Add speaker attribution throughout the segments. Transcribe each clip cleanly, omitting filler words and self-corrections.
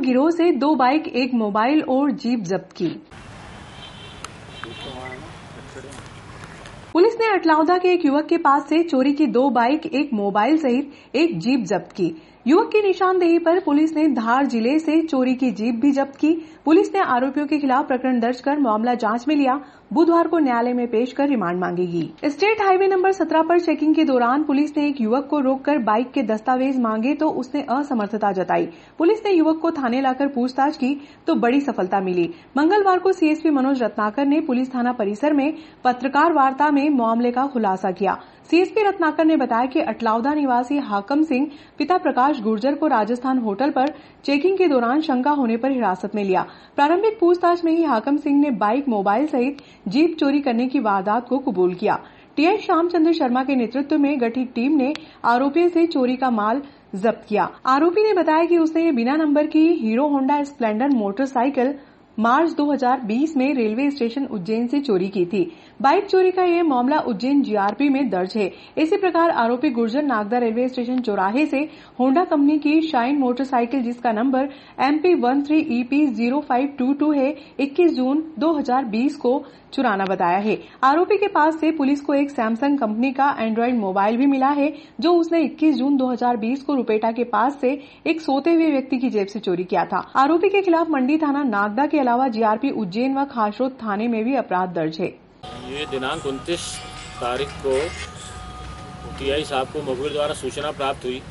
Speaker 1: गिरोह से 2 bike, 1 mobile और जीप जब्त की। पुलिस ने अटलावदा के एक युवक के पास से चोरी की 2 बाइक, 1 मोबाइल सहित 1 जीप जब्त की। युवक की निशानदेही पर पुलिस ने धार जिले से चोरी की जीप भी जब्त की। पुलिस ने आरोपियों के खिलाफ प्रकरण दर्ज कर मामला जांच में लिया। बुधवार को न्यायालय में पेश कर रिमांड मांगेगी। स्टेट हाईवे नंबर 17 पर चेकिंग के दौरान पुलिस ने एक युवक को रोककर बाइक के दस्तावेज मांगे तो उसने असमर्थता जताई। पुलिस ने युवक को थाने लाकर पूछताछ की तो बड़ी सफलता मिली। मंगलवार को सीएसपी मनोज रत्नाकर ने पुलिस थाना परिसर में पत्रकार वार्ता में मामले का खुलासा किया। सीएसपी रत्नाकर ने बताया कि अटलावदा निवासी हाकम सिंह पिता प्रकाश गुर्जर को राजस्थान होटल पर चेकिंग के दौरान शंका होने पर हिरासत में लिया। प्रारंभिक पूछताछ में ही हाकम सिंह ने बाइक, मोबाइल सहित जीप चोरी करने की वारदात को कबूल किया। टीआई श्यामचंद्र शर्मा के नेतृत्व में गठित टीम ने आरोपियों से चोरी का माल जब्त किया। आरोपी ने बताया कि उसने बिना नंबर की हीरो होंडा स्प्लेंडर मोटरसाइकिल मार्च 2020 में रेलवे स्टेशन उज्जैन से चोरी की थी। बाइक चोरी का यह मामला उज्जैन जीआरपी में दर्ज है। इसी प्रकार आरोपी गुर्जर नागदा रेलवे स्टेशन चौराहे से होंडा कंपनी की शाइन मोटरसाइकिल जिसका नंबर MP13EP0522 है 21 जून 2020 को चुराना बताया है। आरोपी के पास से पुलिस को एक सैमसंग कंपनी का एंड्रॉइड मोबाइल भी मिला है जो उसने 21 जून 2020 को रुपेटा के पास से एक सोते हुए व्यक्ति की जेब से चोरी किया था। आरोपी के खिलाफ मंडी थाना नागदा के अलावा जीआरपी उज्जैन व खासरोद थाने में भी अपराध दर्ज है।
Speaker 2: ये दिनांक 29 तारीख को टीआई साहब को मुखबिर द्वारा सूचना प्राप्त हुई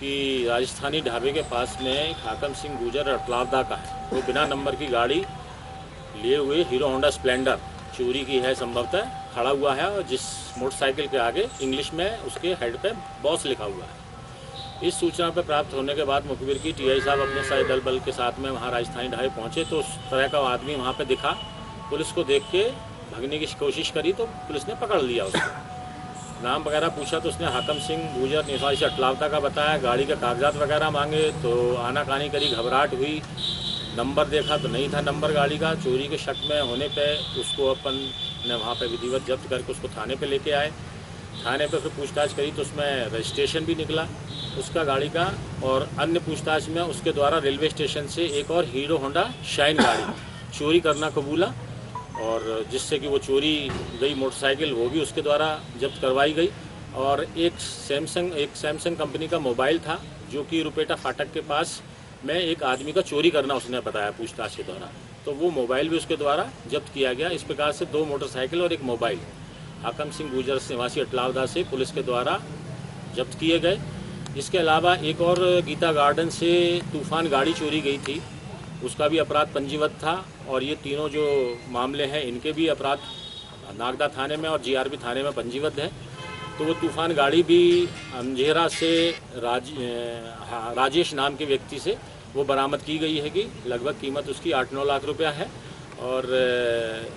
Speaker 2: कि राजस्थानी ढाबे के पास में हाकम सिंह गुर्जर अटलावदा का है, वो बिना नंबर की गाड़ी लिए हुए हीरो होंडा स्प्लेंडर चोरी की है, संभवतः खड़ा हुआ है और जिस मोटरसाइकिल के आगे इंग्लिश में उसके हेड पे बॉस लिखा हुआ है। इस सूचना पर प्राप्त होने के बाद मुखबिर की टीआई साहब अपने सारे दल बल के साथ में वहाँ राजस्थानी ढाबे पहुँचे तो उस तरह का आदमी वहाँ पे दिखा। पुलिस को देख के भागने की कोशिश करी तो पुलिस ने पकड़ लिया उसको। नाम वगैरह पूछा तो उसने हाकम सिंह गुर्जर निवासी अटलावदा का बताया। गाड़ी के कागजात वगैरह मांगे तो आनाकानी करी, घबराहट हुई। नंबर देखा तो नहीं था नंबर गाड़ी का। चोरी के शक में होने पे उसको अपन ने वहाँ पे विधिवत जब्त करके उसको थाने पे लेके आए। थाने पे फिर पूछताछ करी तो उसमें रजिस्ट्रेशन भी निकला उसका गाड़ी का, और अन्य पूछताछ में उसके द्वारा रेलवे स्टेशन से एक और हीरो होंडा शाइन गाड़ी चोरी करना कबूला, और जिससे कि वो चोरी गई मोटरसाइकिल वो भी उसके द्वारा जब्त करवाई गई। और एक सैमसंग कंपनी का मोबाइल था जो कि रुपेटा फाटक के पास में एक आदमी का चोरी करना उसने बताया पूछताछ के दौरान, तो वो मोबाइल भी उसके द्वारा जब्त किया गया। इस प्रकार से 2 मोटरसाइकिल और 1 मोबाइल हाकम सिंह गुर्जर निवासी अटलावदा से पुलिस के द्वारा जब्त किए गए। इसके अलावा एक और गीता गार्डन से तूफान गाड़ी चोरी गई थी, उसका भी अपराध पंजीबद्ध था। और ये तीनों जो मामले हैं इनके भी अपराध नागदा थाने में और जीआरपी थाने में पंजीबद्ध है। तो वो तूफान गाड़ी भी अंजेरा से राजेश नाम के व्यक्ति से वो बरामद की गई है कि लगभग कीमत उसकी 8-9 लाख रुपया है। और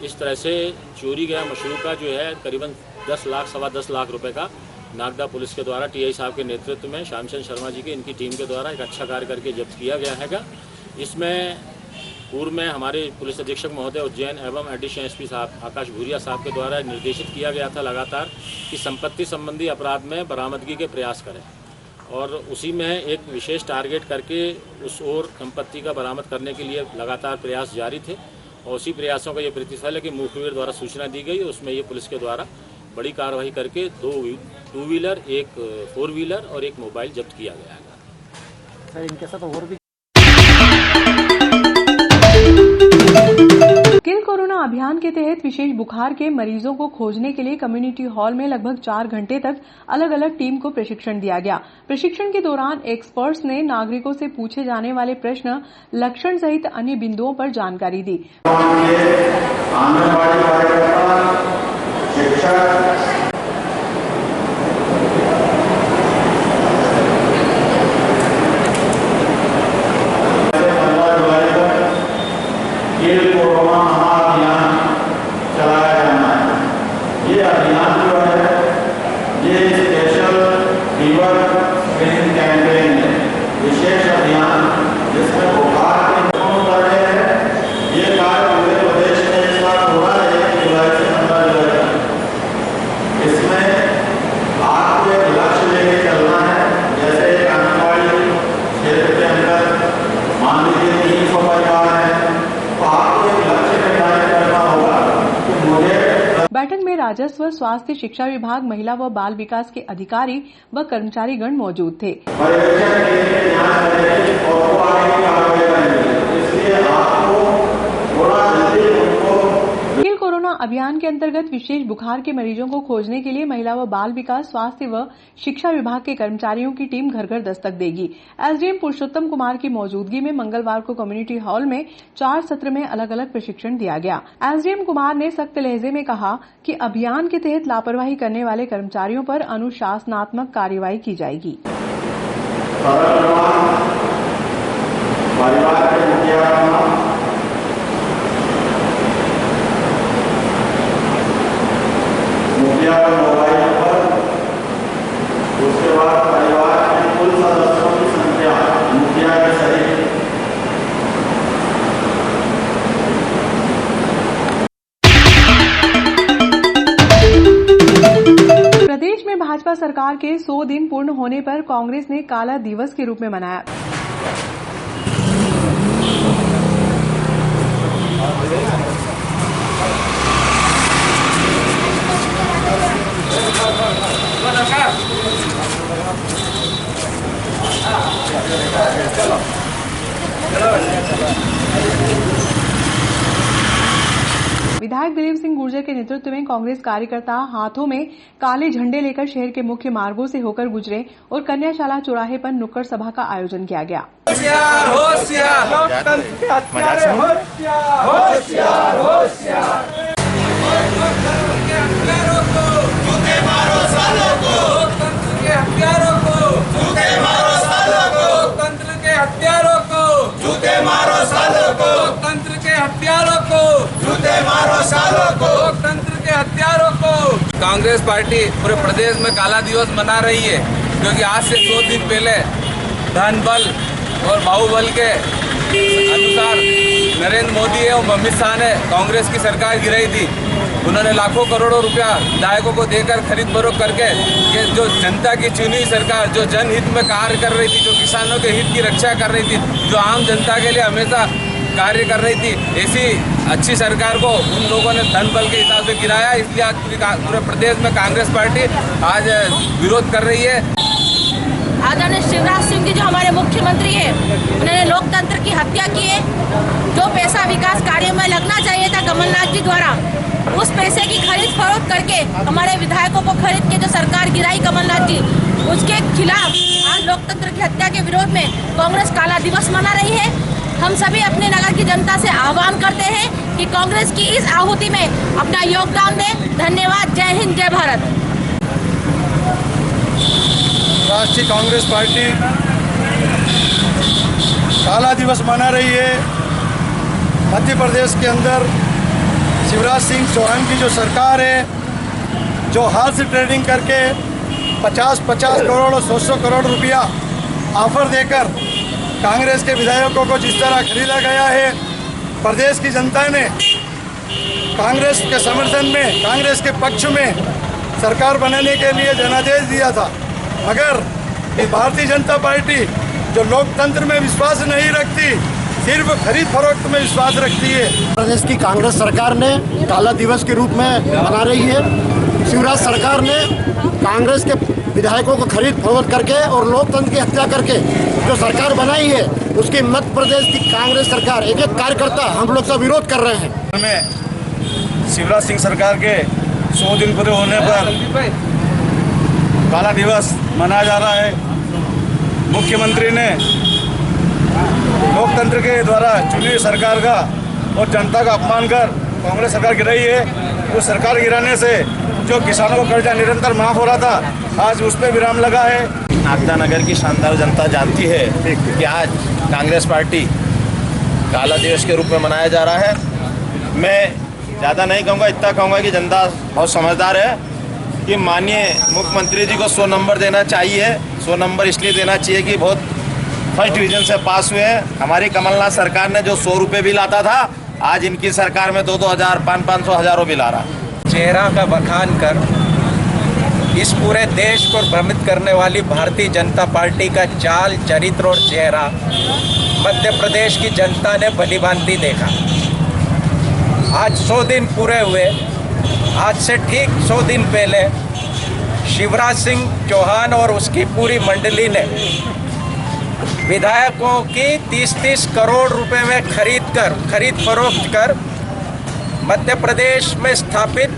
Speaker 2: इस तरह से चोरी गया मशरूका जो है करीबन 10 लाख, सवा 10 लाख रुपए का नागदा पुलिस के द्वारा टीआई साहब के नेतृत्व में श्यामचंद्र शर्मा जी की इनकी टीम के द्वारा एक अच्छा कार्य करके जब्त किया गया हैगा। इसमें पूर्व में हमारे पुलिस अधीक्षक महोदय उज्जैन एवं एडिशनल एसपी साहब आकाश भूरिया साहब के द्वारा निर्देशित किया गया था लगातार कि संपत्ति संबंधी अपराध में बरामदगी के प्रयास करें, और उसी में एक विशेष टारगेट करके उस और संपत्ति का बरामद करने के लिए लगातार प्रयास जारी थे। और उसी प्रयासों का ये प्रतिफल है कि मुखबिर द्वारा सूचना दी गई, उसमें ये पुलिस के द्वारा बड़ी कार्रवाई करके 2 टू व्हीलर, 1 4 व्हीलर और 1 मोबाइल जब्त किया गया है।
Speaker 3: सर इनके साथ और भी
Speaker 1: किल कोरोना अभियान के तहत विशेष बुखार के मरीजों को खोजने के लिए कम्युनिटी हॉल में लगभग 4 घंटे तक अलग अलग टीम को प्रशिक्षण दिया गया। प्रशिक्षण के दौरान एक्सपर्ट्स ने नागरिकों से पूछे जाने वाले प्रश्न, लक्षण सहित अन्य बिंदुओं पर जानकारी दी।
Speaker 4: विशेष अभियान जिसमें बुखार के नियमों पर है। ये कार्य पूरे प्रदेश में इस बार हो रहा है जुलाई से 15 जुलाई तक।
Speaker 1: राजस्व, स्वास्थ्य, शिक्षा विभाग, महिला व बाल विकास के अधिकारी व कर्मचारीगण मौजूद थे। कोरोना अभियान के अंतर्गत विशेष बुखार के मरीजों को खोजने के लिए महिला व बाल विकास, स्वास्थ्य व शिक्षा विभाग के कर्मचारियों की टीम घर घर दस्तक देगी। एसडीएम पुरुषोत्तम कुमार की मौजूदगी में मंगलवार को कम्युनिटी हॉल में 4 सत्र में अलग अलग प्रशिक्षण दिया गया। एसडीएम कुमार ने सख्त लहजे में कहा कि अभियान के तहत लापरवाही करने वाले कर्मचारियों पर अनुशासनात्मक कार्रवाई की जाएगी। मुखिया का मोबाइल नंबर, उसके बाद परिवार के कुल सदस्यों की संख्या, मुखिया के सहित। प्रदेश में भाजपा सरकार के 100 दिन पूर्ण होने पर कांग्रेस ने काला दिवस के रूप में मनाया। विधायक दिलीप सिंह गुर्जर के नेतृत्व में कांग्रेस कार्यकर्ता हाथों में काले झंडे लेकर शहर के मुख्य मार्गों से होकर गुजरे और कन्याशाला चौराहे पर नुक्कड़ सभा का आयोजन किया गया।
Speaker 5: कांग्रेस पार्टी पूरे प्रदेश में काला दिवस मना रही है, क्योंकि आज से 100 दिन पहले धन बल और बाहुबल के अनुसार नरेंद्र मोदी और अमित शाह ने कांग्रेस की सरकार गिराई थी। उन्होंने लाखों करोड़ों रुपया विधायकों को देकर खरीद फरोख्त करके कि जो जनता की चुनी हुई सरकार, जो जनहित में कार्य कर रही थी, जो किसानों के हित की रक्षा कर रही थी, जो आम जनता के लिए हमेशा कार्य कर रही थी, ऐसी अच्छी सरकार को उन लोगों ने धन बल के हिसाब से गिराया। इसलिए आज पूरे प्रदेश में कांग्रेस पार्टी आज विरोध कर रही है।
Speaker 6: आदरणीय शिवराज सिंह जी जो हमारे मुख्यमंत्री हैं, उन्होंने लोकतंत्र की हत्या की है। जो पैसा विकास कार्यों में लगना चाहिए था कमलनाथ जी द्वारा, उस पैसे की खरीद फरोख्त करके हमारे विधायकों को खरीद के जो सरकार गिराई कमलनाथ जी, उसके खिलाफ आज लोकतंत्र की हत्या के विरोध में कांग्रेस काला दिवस मना रही है। हम सभी अपने नगर की जनता से आह्वान करते हैं कि कांग्रेस की इस आहुति में अपना योगदान दें। धन्यवाद। जय हिंद, जय भारत।
Speaker 7: राष्ट्रीय कांग्रेस पार्टी काला दिवस मना रही है। मध्य प्रदेश के अंदर शिवराज सिंह चौहान की जो सरकार है, जो हाथ से ट्रेडिंग करके 50-50 करोड़ और 100 करोड़ रुपया ऑफर देकर कांग्रेस के विधायकों को जिस तरह खरीदा गया है, प्रदेश की जनता ने कांग्रेस के समर्थन में, कांग्रेस के पक्ष में सरकार बनाने के लिए जनादेश दिया था। मगर ये भारतीय जनता पार्टी जो लोकतंत्र में विश्वास नहीं रखती, सिर्फ खरीद फरोख्त में विश्वास रखती है।
Speaker 8: प्रदेश की कांग्रेस सरकार ने काला दिवस के रूप में मना रही है। शिवराज सरकार ने कांग्रेस के विधायकों को खरीद फरोख्त करके और लोकतंत्र की हत्या करके जो सरकार बनाई है, उसकी मध्य प्रदेश की कांग्रेस सरकार एक कार्यकर्ता हम लोग सब विरोध कर रहे हैं।
Speaker 7: में शिवराज सिंह सरकार के 100 दिन पूरे होने पर काला दिवस मनाया जा रहा है। मुख्यमंत्री ने लोकतंत्र के द्वारा चुनी हुई सरकार का और जनता का अपमान कर कांग्रेस सरकार गिराई है। उस सरकार गिराने से जो किसानों को कर्जा निरंतर माफ हो रहा था, आज उस पर विराम लगा है।
Speaker 9: नागदा नगर की शानदार जनता जानती है कि आज कांग्रेस पार्टी काला दिवस के रूप में मनाया जा रहा है। मैं ज़्यादा नहीं कहूँगा, इतना कहूँगा कि जनता बहुत समझदार है कि माननीय मुख्यमंत्री जी को 100 नंबर देना चाहिए। 100 नंबर इसलिए देना चाहिए कि बहुत फर्स्ट डिवीजन से पास हुए हैं। हमारी कमलनाथ सरकार ने जो 100 रुपये बिल आता था, आज इनकी सरकार में 2-2 हज़ार, 500-500 हज़ारों बिल आ रहा।
Speaker 5: चेहरा का बखान कर इस पूरे देश को भ्रमित करने वाली भारतीय जनता पार्टी का चाल, चरित्र और चेहरा मध्य प्रदेश की जनता ने भली भांति देखा। आज 100 दिन पूरे हुए
Speaker 10: आज से ठीक 100 दिन पहले शिवराज सिंह चौहान और उसकी पूरी मंडली ने विधायकों की 30-30 करोड़ रुपए में खरीद फरोख्त कर मध्य प्रदेश में स्थापित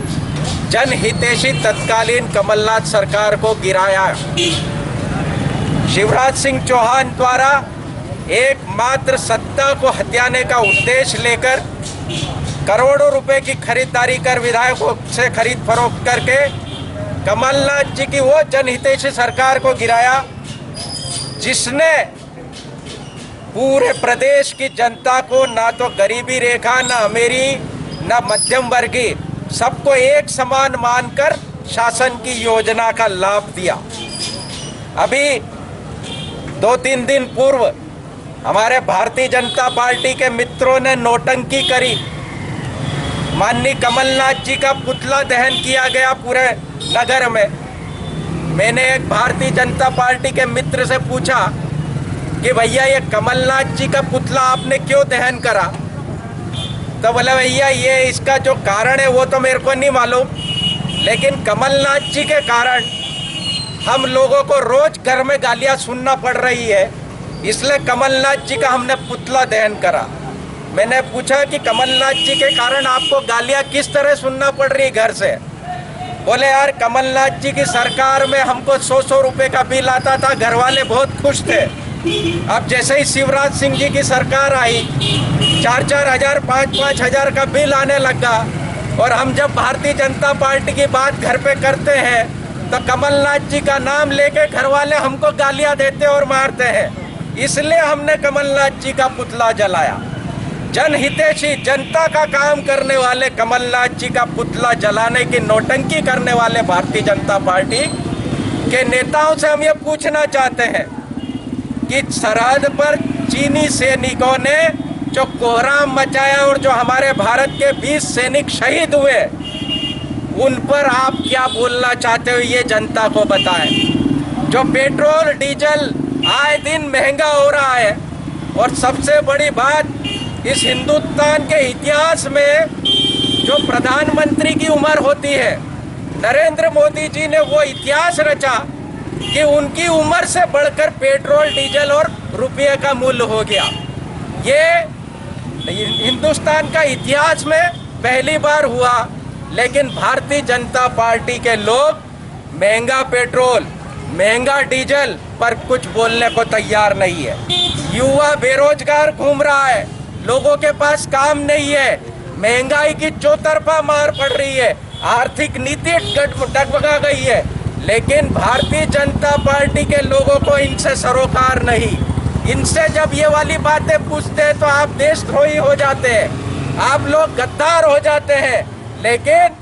Speaker 10: जनहितैषी तत्कालीन कमलनाथ सरकार को गिराया। शिवराज सिंह चौहान द्वारा एकमात्र सत्ता को हथियाने का उद्देश्य लेकर करोड़ों रुपए की खरीदारी कर विधायकों से खरीद फरोख्त करके कमलनाथ जी की वो जनहितैषी सरकार को गिराया जिसने पूरे प्रदेश की जनता को ना तो गरीबी रेखा, ना अमीरी, ना मध्यम वर्गीय, सबको एक समान मानकर शासन की योजना का लाभ दिया। अभी 2-3 दिन पूर्व हमारे भारतीय जनता पार्टी के मित्रों ने नौटंकी करी। माननीय कमलनाथ जी का पुतला दहन किया गया पूरे नगर में। मैंने एक भारतीय जनता पार्टी के मित्र से पूछा कि भैया ये कमलनाथ जी का पुतला आपने क्यों दहन करा? तो बोले भैया ये इसका जो कारण है वो तो मेरे को नहीं मालूम, लेकिन कमलनाथ जी के कारण हम लोगों को रोज घर में गालियां सुनना पड़ रही है, इसलिए कमलनाथ जी का हमने पुतला दहन करा। मैंने पूछा कि कमलनाथ जी के कारण आपको गालियां किस तरह सुनना पड़ रही घर से? बोले यार कमलनाथ जी की सरकार में हमको 100-100 रुपए का बिल आता था, घर वाले बहुत खुश थे। अब जैसे ही शिवराज सिंह जी की सरकार आई 4-4 हजार 5-5 हजार का बिल आने लगा, और हम जब भारतीय जनता पार्टी की बात घर पे करते हैं तो कमलनाथ जी का नाम लेके घर वाले हमको गालियां देते और मारते हैं। इसलिए हमने कमलनाथ जी का पुतला जलाया। जनहितैषी, जनता का काम करने वाले कमलनाथ जी का पुतला जलाने की नौटंकी करने वाले भारतीय जनता पार्टी के नेताओं से हम ये पूछना चाहते हैं कि सरहद पर चीनी सैनिकों ने जो कोहराम मचाया और जो हमारे भारत के 20 सैनिक शहीद हुए, उन पर आप क्या बोलना चाहते हो ये जनता को बताएं। जो पेट्रोल डीजल आए दिन महंगा हो रहा है, और सबसे बड़ी बात इस हिंदुस्तान के इतिहास में जो प्रधानमंत्री की उम्र होती है, नरेंद्र मोदी जी ने वो इतिहास रचा कि उनकी उम्र से बढ़कर पेट्रोल डीजल और रुपये का मूल्य हो गया। ये हिंदुस्तान का इतिहास में पहली बार हुआ, लेकिन भारतीय जनता पार्टी के लोग महंगा पेट्रोल, महंगा डीजल पर कुछ बोलने को तैयार नहीं है। युवा बेरोजगार घूम रहा है, लोगों के पास काम नहीं है, महंगाई की चौतरफा मार पड़ रही है, आर्थिक नीति डगमगा गई है, लेकिन भारतीय जनता पार्टी के लोगों को इनसे सरोकार नहीं। इनसे जब ये वाली बातें पूछते हैं तो आप देशद्रोही हो जाते हैं, आप लोग गद्दार हो जाते हैं। लेकिन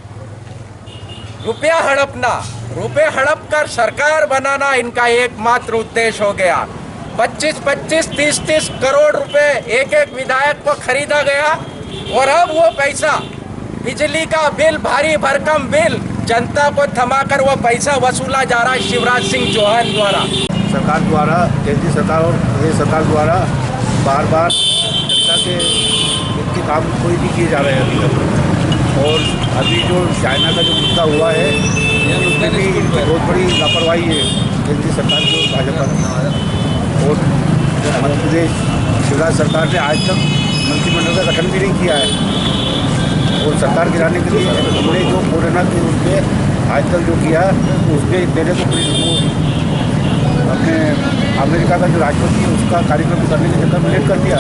Speaker 10: रुपया हड़पना, रुपये हड़प कर सरकार बनाना इनका एकमात्र उद्देश्य हो गया। 25-25, 30-30 करोड़ रुपए एक विधायक को खरीदा गया, और अब वो पैसा बिजली का बिल, भारी भरकम बिल, जनता को थमाकर वो पैसा वसूला जा रहा है शिवराज सिंह चौहान द्वारा।
Speaker 11: सरकार द्वारा, केंद्रीय सरकार और प्रदेश सरकार द्वारा बार बार जनता के इनके काम कोई नहीं किए जा रहे हैं अभी तक। और अभी जो चाइना का जो मुद्दा हुआ है उसमें भी बहुत बड़ी लापरवाही है केंद्रीय सरकार की और भाजपा की। और मध्य प्रदेश शिवराज सरकार ने आज तक मंत्रिमंडल का गठन भी नहीं किया है, और सरकार गिराने के लिए हमने जो कोरोना के रूप में आज तक जो किया उसमें देने को अपने अमेरिका का जो राष्ट्रपति है उसका कार्यक्रम करने के चक्कर में लेट कर दिया,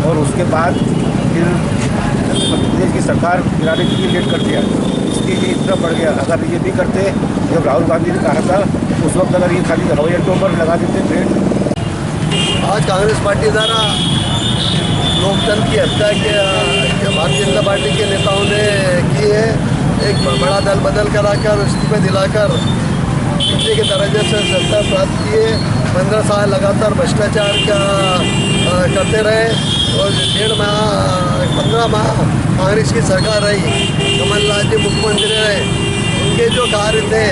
Speaker 11: और उसके बाद फिर मध्य प्रदेश की सरकार गिराने के लिए लेट कर दिया। इसके लिए इतना बढ़ गया। अगर ये भी करते, जब राहुल गांधी ने कहा था उस वक्त, अगर ये खाली हवाई अड्डों पर लगा देते ट्रेन।
Speaker 12: आज कांग्रेस पार्टी द्वारा लोकतंत्र की हत्या के भारतीय जनता पार्टी के नेताओं ने की है। एक बड़ा दल बदल कर आकर इस्तीफे दिलाकर पिछले के दर्जे से सत्ता प्राप्त किए। 15 साल लगातार भ्रष्टाचार का करते रहे, और 15 माह कांग्रेस की सरकार रही, कमलनाथ जी मुख्यमंत्री रहे। उनके जो कार्य थे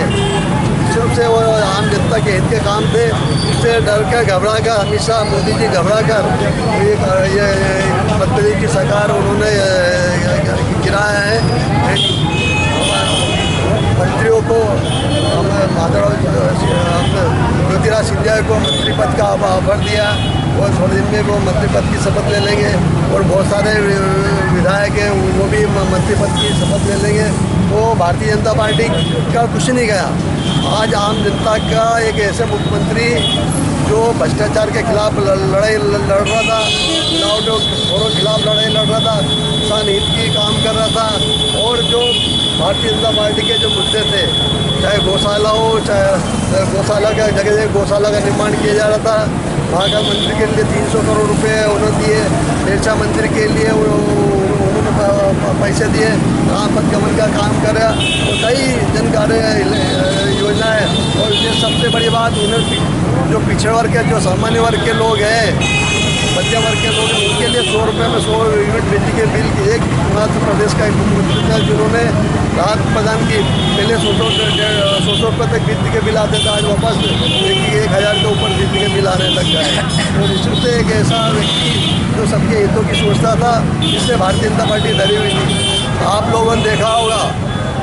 Speaker 12: सिर्फ से वो आम जनता के हित के काम थे, उससे डर कर घबरा कर हमेशा मोदी जी घबरा कर ये मध्य प्रदेश की सरकार उन्होंने गिराया है। को ज्योतिराज सिंधिया को मंत्री पद का ऑफर दिया और थोड़े दिन में वो मंत्री पद की शपथ ले लेंगे और बहुत सारे विधायक हैं वो भी मंत्री पद की शपथ ले लेंगे। तो भारतीय जनता पार्टी का कुछ नहीं गया। आज आम जनता का एक ऐसे मुख्यमंत्री जो भ्रष्टाचार के खिलाफ लड़ाई लड़ रहा था, मिलावटों के खिलाफ लड़ाई लड़ रहा था, किसान हित की काम कर रहा था और जो भारतीय जनता पार्टी के जो मुद्दे थे, चाहे गौशाला हो, चाहे गौशाला का जगह जगह गौशाला का निर्माण किया जा रहा था, वहाँ का मंदिर के लिए 300 करोड़ रुपए उन्होंने दिए, रेचा मंदिर के लिए उन्होंने पैसे दिए, पथ गमन का काम कर रहा और कई जन कार्य योजनाएँ। और ये सबसे बड़ी बात उन्हें जो पिछड़े वर्ग के, जो सामान्य वर्ग के लोग हैं, मध्यम वर्ग के लोग हैं, उनके लिए 100 रुपये में 100 यूनिट बिजली के बिल की एक मध्य प्रदेश का एक मुख्यमंत्री था जिन्होंने राहत प्रदान की। पहले 100 रुपये तक बिजली के बिल आते थे, आज वापस 1000 के ऊपर बिजली के बिल आने लग गए। तो निश्चित से एक ऐसा व्यक्ति जो सबके हितों की सोचता था, जिससे भारतीय जनता पार्टी डरी हुई थी। आप लोगों ने देखा होगा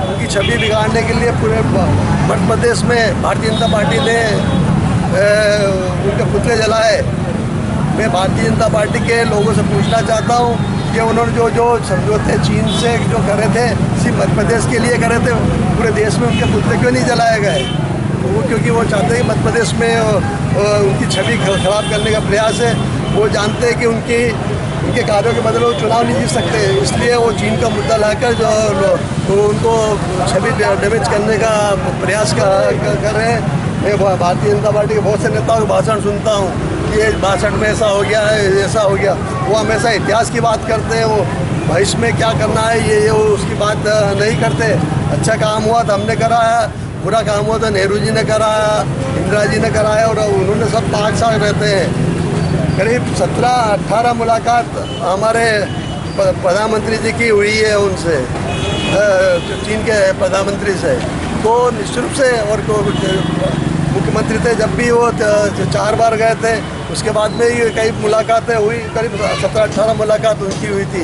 Speaker 12: उनकी छवि बिगाड़ने के लिए पूरे मध्य प्रदेश में भारतीय जनता पार्टी ने उनके पुतले जलाए। मैं भारतीय जनता पार्टी के लोगों से पूछना चाहता हूँ कि उन्होंने जो समझौते चीन से जो करे थे, सिर्फ मध्य प्रदेश के लिए करे थे, पूरे देश में उनके पुतले क्यों नहीं जलाए गए? वो क्योंकि वो चाहते हैं मध्य प्रदेश में उनकी छवि खराब करने का प्रयास है। वो जानते हैं कि उनके कार्यों के बदले वो चुनाव नहीं जीत सकते, इसलिए वो चीन का मुद्दा लाकर जो उनको छवि डैमेज करने का प्रयास कर रहे हैं। मैं भारतीय जनता पार्टी के बहुत से नेताओं के भाषण सुनता हूँ कि ये भाषण में ऐसा हो गया है, ऐसा हो गया। वो हमेशा इतिहास की बात करते हैं, वो भविष्य में क्या करना है ये उसकी बात नहीं करते। अच्छा काम हुआ तो हमने कराया, बुरा काम हुआ तो नेहरू जी ने कराया, इंदिरा जी ने कराया और उन्होंने सब 5 साल रहते हैं। करीब 17-18 मुलाकात हमारे प्रधानमंत्री जी की हुई है उनसे, चीन के प्रधानमंत्री से। तो निश्चित रूप से और मुख्यमंत्री थे जब भी वो 4 बार गए थे, उसके बाद में ही कई मुलाकातें हुई, करीब 17-18 मुलाकात उनकी हुई थी।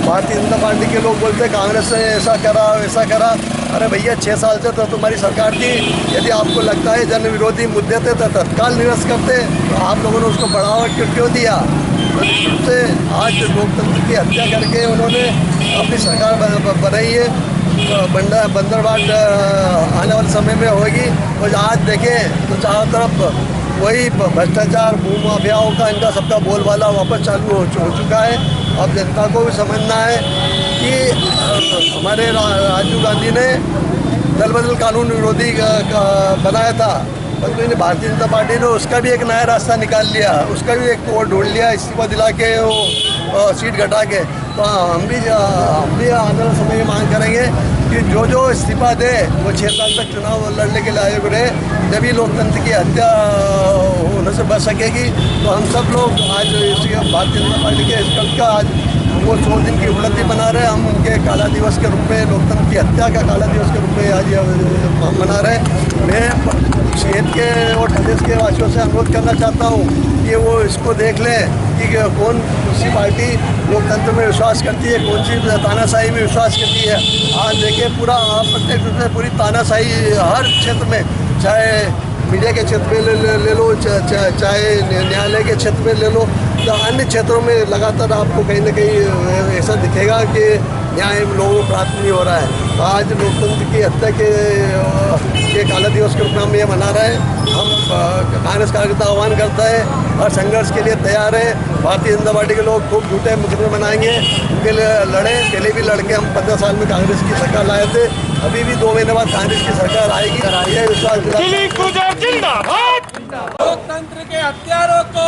Speaker 12: भारतीय जनता पार्टी के लोग बोलते कांग्रेस ने ऐसा करा वैसा करा। अरे भैया 6 साल से तो तुम्हारी सरकार थी, यदि आपको लगता है जन विरोधी मुद्दे थे तो तत्काल निरस्त करते, तो आप लोगों ने उसको बढ़ावा क्यों दिया? तो निश्चित से आज लोकतंत्र की हत्या करके उन्होंने अपनी सरकार बनाई है। बंदरबाट आने वाले समय में होगी और आज देखें तो चारों तरफ वही भ्रष्टाचार, भूमाफियाओं का इनका सबका बोलबाला वापस चालू हो चुका है। अब जनता को भी समझना है कि हमारे राजीव गांधी ने दल बदल कानून विरोधी बनाया था, परंतु इन्हें भारतीय जनता पार्टी ने उसका भी एक नया रास्ता निकाल लिया, उसका भी एक वो ढूंढ लिया, इस्तीफा दिला के वो सीट घटा के। तो हम भी आने वाले समय में मांग करेंगे कि जो इस्तीफा दे वो 6 साल तक चुनाव लड़ने के लिए आयोग रहे, जब ही लोकतंत्र की हत्या होने से बच सकेगी। तो हम सब लोग आज भारतीय जनता पार्टी के इस कल का आज वो 100 दिन की उपलब्धि बना रहे हैं। हम उनके काला दिवस के रूप में, लोकतंत्र की हत्या का काला दिवस के रूप में आज हम मना रहे हैं। मैं शहर के और प्रदेश के वासियों से अनुरोध करना चाहता हूँ कि वो इसको देख लें कि कौन सी पार्टी लोकतंत्र में विश्वास करती है, कौन सी तानाशाही में विश्वास करती है। आज देखिए पूरा प्रत्येक रूप से पूरी तानाशाही हर क्षेत्र में, चाहे मीडिया के क्षेत्र में ले लो, चाहे न्यायालय के क्षेत्र में ले लो, या अन्य क्षेत्रों में लगातार आपको कहीं ना कहीं ऐसा दिखेगा कि न्याय लोगों को प्राप्त नहीं हो रहा है। तो आज लोकतंत्र की हत्या के काला दिवस के रूप में हम ये मना रहे हैं। हम कांग्रेस कार्यकर्ता आह्वान करता है और संघर्ष के लिए तैयार है। भारतीय जनता पार्टी के लोग खूब झूठे मुकदमे बनाएंगे, उनके लिए लड़े। पहले भी लड़के हम 15 साल में कांग्रेस की सरकार लाए थे, अभी भी 2 महीने बाद कांग्रेस की सरकार आएगी, ये विश्वास
Speaker 5: लोकतंत्र के हत्यारों को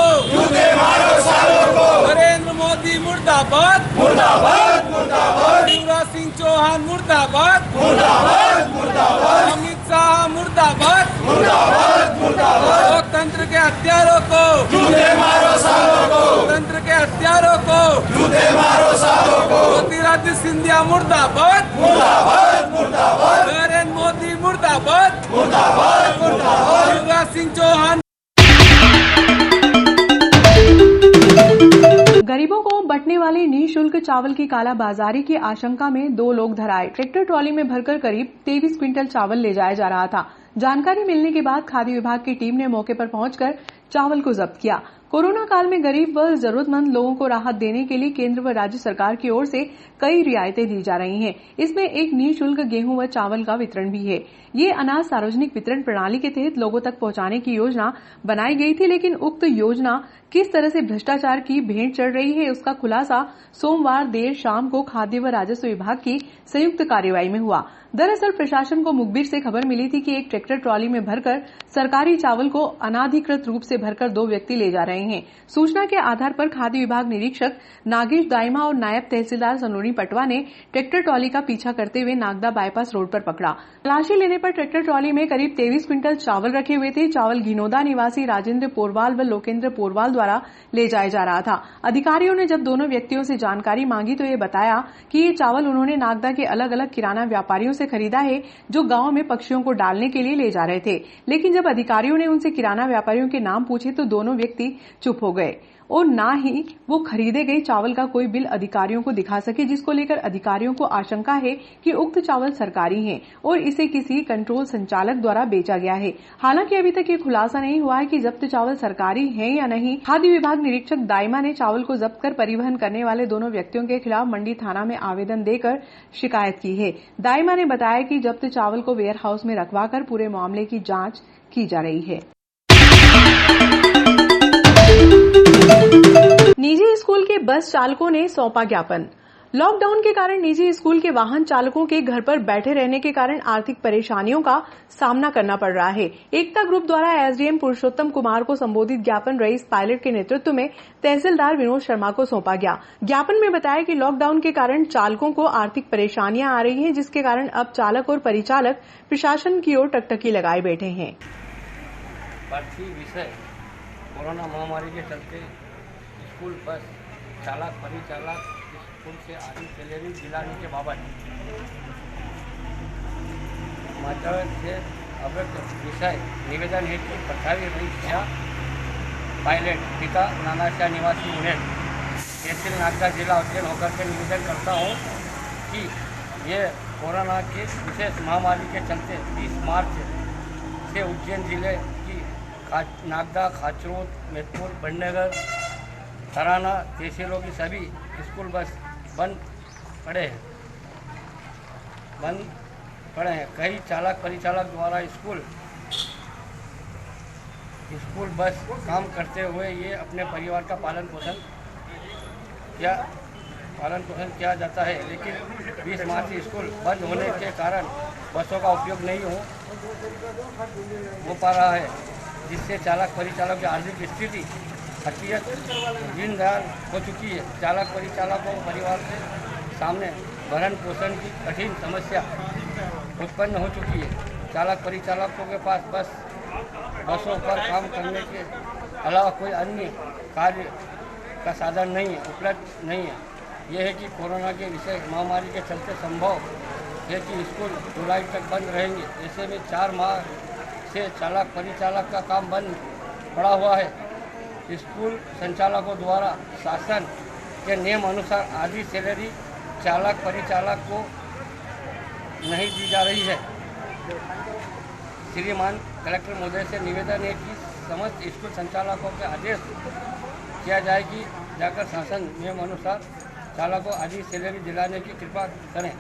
Speaker 5: नरेंद्र मोदी मुर्दाबाद, शिवराज सिंह चौहान मुर्दाबाद, अमित शाह मुर्दाबाद, लोकतंत्र के हत्यारों को, लोकतंत्र के हत्यारों को, ज्योतिराज सिंधिया मुर्दाबाद, नरेंद्र मोदी मुर्दाबाद, शिवराज सिंह चौहान।
Speaker 1: गरीबों को बंटने वाले निःशुल्क चावल की कालाबाजारी की आशंका में 2 लोग धराए। ट्रैक्टर ट्रॉली में भरकर करीब 23 क्विंटल चावल ले जाया जा रहा था। जानकारी मिलने के बाद खाद्य विभाग की टीम ने मौके पर पहुंचकर चावल को जब्त किया। कोरोना काल में गरीब व जरूरतमंद लोगों को राहत देने के लिए केंद्र व राज्य सरकार की ओर से कई रियायतें दी जा रही हैं। इसमें एक निःशुल्क गेहूं व चावल का वितरण भी है। ये अनाज सार्वजनिक वितरण प्रणाली के तहत लोगों तक पहुंचाने की योजना बनाई गई थी, लेकिन उक्त योजना किस तरह से भ्रष्टाचार की भेंट चढ़ रही है, उसका खुलासा सोमवार देर शाम को खाद्य व राजस्व विभाग की संयुक्त कार्रवाई में हुआ। दरअसल प्रशासन को मुखबिर से खबर मिली थी कि एक ट्रैक्टर ट्रॉली में भरकर सरकारी चावल को अनाधिकृत रूप से भरकर 2 व्यक्ति ले जा रहे हैं। सूचना के आधार पर खाद्य विभाग निरीक्षक नागेश दाइमा और नायब तहसीलदार सनोनी पटवा ने ट्रैक्टर ट्रॉली का पीछा करते हुए नागदा बाईपास रोड पर पकड़ा। तलाशी लेने पर ट्रैक्टर ट्रॉली में करीब 23 क्विंटल चावल रखे हुए थे। चावल घिनौदा निवासी राजेंद्र पोरवाल व लोकेंद्र पोरवाल द्वारा ले जाया जा रहा था। अधिकारियों ने जब दोनों व्यक्तियों से जानकारी मांगी तो ये बताया कि ये चावल उन्होंने नागदा के अलग अलग किराना व्यापारियों से खरीदा है, जो गांव में पक्षियों को डालने के लिए ले जा रहे थे। लेकिन जब अधिकारियों ने उनसे किराना व्यापारियों के नाम पूछे तो दोनों व्यक्ति चुप हो गए और ना ही वो खरीदे गए चावल का कोई बिल अधिकारियों को दिखा सके, जिसको लेकर अधिकारियों को आशंका है कि उक्त चावल सरकारी है और इसे किसी कंट्रोल संचालक द्वारा बेचा गया है। हालांकि अभी तक ये खुलासा नहीं हुआ है कि जब्त चावल सरकारी है या नहीं। खाद्य विभाग निरीक्षक दाइमा ने चावल को जब्त कर परिवहन करने वाले दोनों व्यक्तियों के खिलाफ मंडी थाना में आवेदन देकर शिकायत की है। दाइमा ने बताया कि जब्त चावल को वेयर हाउस में रखवाकर पूरे मामले की जांच की जा रही है। निजी स्कूल के बस चालकों ने सौंपा ज्ञापन। लॉकडाउन के कारण निजी स्कूल के वाहन चालकों के घर पर बैठे रहने के कारण आर्थिक परेशानियों का सामना करना पड़ रहा है। एकता ग्रुप द्वारा एसडीएम पुरुषोत्तम कुमार को संबोधित ज्ञापन रईस पायलट के नेतृत्व में तहसीलदार विनोद शर्मा को सौंपा गया। ज्ञापन में बताया कि लॉकडाउन के कारण चालकों को आर्थिक परेशानियां आ रही हैं, जिसके कारण अब चालक और परिचालक प्रशासन की ओर टकटकी लगाए बैठे हैं।
Speaker 13: कोरोना महामारी के चलते स्कूल बस चालक परिचालक स्कूल से आधी सैलरी दिलाने के बाबत से अवगत विषय निवेदन है कि प्रभावी रईस पायलट पिता नानाशाह निवासी उन्हें तहसील नागदा जिला उज्जैन होकर के निवेदन करता हूँ कि ये कोरोना के विशेष महामारी के चलते 20 मार्च से उज्जैन जिले की नागदा, खाचरोद, मेदपुर, बड़नगर, तराना तहसीलों की सभी स्कूल बस बंद पड़े हैं। कई चालक परिचालक द्वारा स्कूल बस काम करते हुए ये अपने परिवार का पालन पोषण किया जाता है, लेकिन 20 मार्च से स्कूल बंद होने के कारण बसों का उपयोग नहीं हो पा रहा है, जिससे चालक परिचालक की आर्थिक स्थिति हकीकत दिन दयाल हो चुकी है। चालक परिचालकों को परिवार के सामने भरण पोषण की कठिन समस्या उत्पन्न हो चुकी है। चालक परिचालकों के पास बसों पर काम करने के अलावा कोई अन्य कार्य का साधन उपलब्ध नहीं है। यह है कि कोरोना के विषय महामारी के चलते संभव है कि स्कूल जुलाई तक बंद रहेंगे। ऐसे में 4 माह से चालक परिचालक का काम बंद पड़ा हुआ है। स्कूल संचालकों द्वारा शासन के नियम अनुसार आधी सैलरी चालक परिचालक को नहीं दी जा रही है। श्रीमान कलेक्टर महोदय से निवेदन है कि समस्त स्कूल संचालकों के आदेश किया जाए कि जाकर शासन नियम अनुसार चालकों को आधी सैलरी दिलाने की कृपा करें।